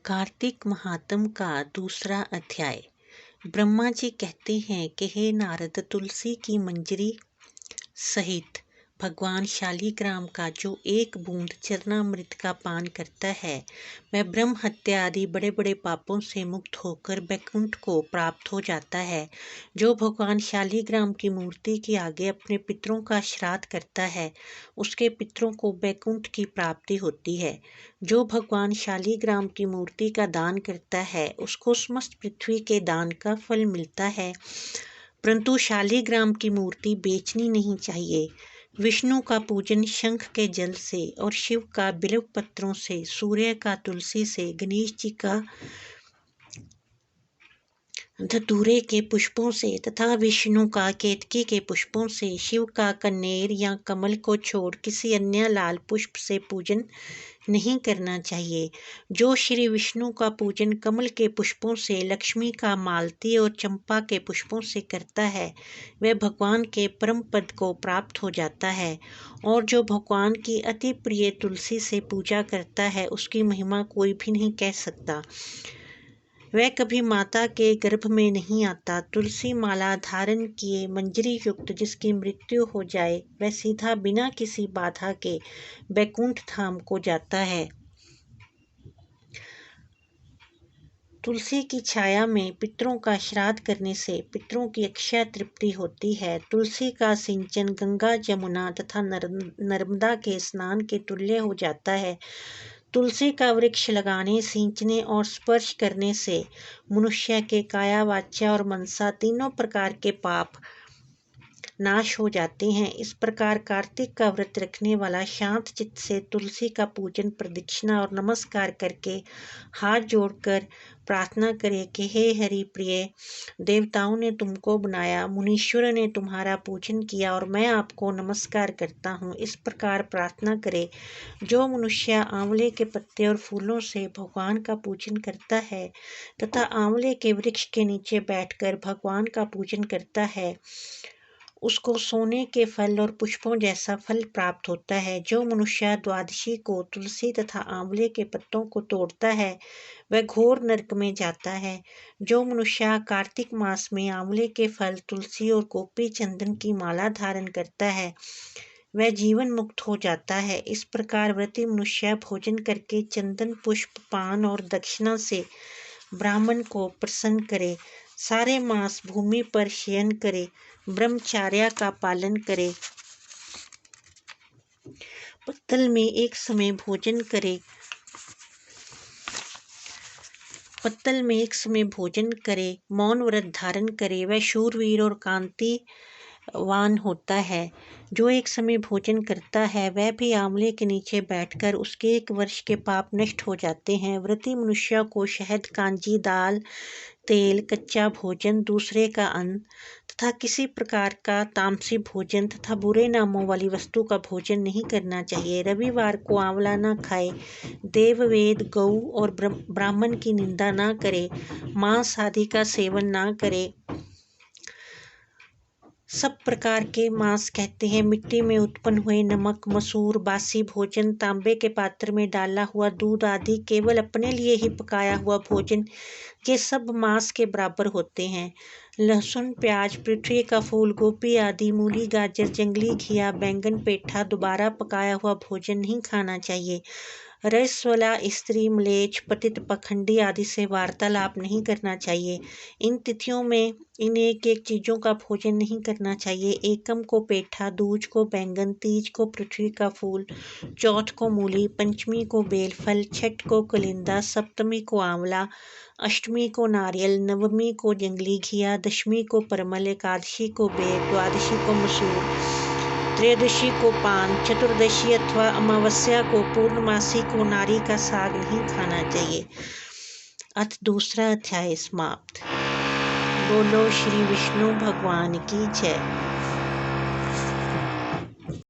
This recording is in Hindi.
कार्तिक महात्म का दूसरा अध्याय। ब्रह्मा जी कहते हैं कि हे नारद, तुलसी की मंजरी सहित भगवान शालिग्राम का जो एक बूंद चरणामृत का पान करता है वह ब्रह्म हत्या आदि बड़े बड़े पापों से मुक्त होकर बैकुंठ को प्राप्त हो जाता है। जो भगवान शालिग्राम की मूर्ति के आगे अपने पितरों का श्राद्ध करता है उसके पितरों को बैकुंठ की प्राप्ति होती है। जो भगवान शालिग्राम की मूर्ति का दान करता है उसको समस्त पृथ्वी के दान का फल मिलता है, परंतु शालिग्राम की मूर्ति बेचनी नहीं चाहिए। विष्णु का पूजन शंख के जल से और शिव का बिल्व पत्रों से, सूर्य का तुलसी से, गणेश जी का धतूरे के पुष्पों से तथा विष्णु का केतकी के पुष्पों से, शिव का कनेर या कमल को छोड़ किसी अन्य लाल पुष्प से पूजन नहीं करना चाहिए। जो श्री विष्णु का पूजन कमल के पुष्पों से, लक्ष्मी का मालती और चंपा के पुष्पों से करता है वह भगवान के परम पद को प्राप्त हो जाता है। और जो भगवान की अति प्रिय तुलसी से पूजा करता है उसकी महिमा कोई भी नहीं कह सकता। वह कभी माता के गर्भ में नहीं आता। तुलसी माला धारण किए मंजरी युक्त जिसकी मृत्यु हो जाए वह सीधा बिना किसी बाधा के बैकुंठ धाम को जाता है। तुलसी की छाया में पितरों का श्राद्ध करने से पितरों की अक्षय तृप्ति होती है। तुलसी का सिंचन गंगा, जमुना तथा नर्मदा के स्नान के तुल्य हो जाता है। तुलसी का वृक्ष लगाने, सींचने और स्पर्श करने से मनुष्य के काया, वाचा और मनसा तीनों प्रकार के पाप नाश हो जाते हैं। इस प्रकार कार्तिक का व्रत रखने वाला शांत चित्त से तुलसी का पूजन, प्रदक्षिणा और नमस्कार करके हाथ जोड़कर प्रार्थना करे कि हे हरि प्रिय, देवताओं ने तुमको बनाया, मुनीश्वर ने तुम्हारा पूजन किया और मैं आपको नमस्कार करता हूँ। इस प्रकार प्रार्थना करे। जो मनुष्य आंवले के पत्ते और फूलों से भगवान का पूजन करता है तथा आंवले के वृक्ष के नीचे बैठकर भगवान का पूजन करता है उसको सोने के फल और पुष्पों जैसा फल प्राप्त होता है। जो मनुष्य द्वादशी को तुलसी तथा आंवले के पत्तों को तोड़ता है वह घोर नरक में जाता है। जो मनुष्य कार्तिक मास में आंवले के फल, तुलसी और गोपी चंदन की माला धारण करता है वह जीवन मुक्त हो जाता है। इस प्रकार व्रती मनुष्य भोजन करके चंदन, पुष्प, पान और दक्षिणा से ब्राह्मण को प्रसन्न करे, सारे मास भूमि पर शयन करे, ब्रह्मचर्य का पालन करे, पत्तल में एक समय भोजन करे, मौन व्रत धारण करे, वह शूरवीर और कांतिवान होता है। जो एक समय भोजन करता है वह भी आंवले के नीचे बैठकर उसके 1 वर्ष के पाप नष्ट हो जाते हैं। व्रती मनुष्य को शहद, कांजी, दाल, तेल, कच्चा भोजन, दूसरे का अन्न तथा किसी प्रकार का तामसी भोजन तथा बुरे नामों वाली वस्तु का भोजन नहीं करना चाहिए। रविवार को आंवला न खाए, देव, वेद, गऊ और ब्राह्मण की निंदा न करे, मांस आदि का सेवन न करे। सब प्रकार के मांस कहते हैं मिट्टी में उत्पन्न हुए नमक, मसूर, बासी भोजन, तांबे के पात्र में डाला हुआ दूध आदि केवल अपने लिए ही पकाया हुआ भोजन, ये सब मांस के बराबर होते हैं। लहसुन, प्याज, पृथ्वी का फूल, गोभी आदि, मूली, गाजर, जंगली घिया, बैंगन, पेठा, दोबारा पकाया हुआ भोजन नहीं खाना चाहिए। रसवाला, स्त्री, म्लेच्छ, पतित, पखंडी आदि से वार्तालाप नहीं करना चाहिए। इन तिथियों में इन एक एक चीज़ों का भोजन नहीं करना चाहिए। एकम को पेठा, दूज को बैंगन, तीज को पृथ्वी का फूल, चौथ को मूली, पंचमी को बेलफल, छठ को कलिंदा, सप्तमी को आंवला, अष्टमी को नारियल, नवमी को जंगली घिया, दशमी को परमल, एकादशी को बेर, द्वादशी को मसूर, त्रयोदशी को पान, चतुर्दशी अथवा अमावस्या को, पूर्णमासी को नारी का साग नहीं खाना चाहिए। अथ दूसरा अध्याय समाप्त। बोलो श्री विष्णु भगवान की जय।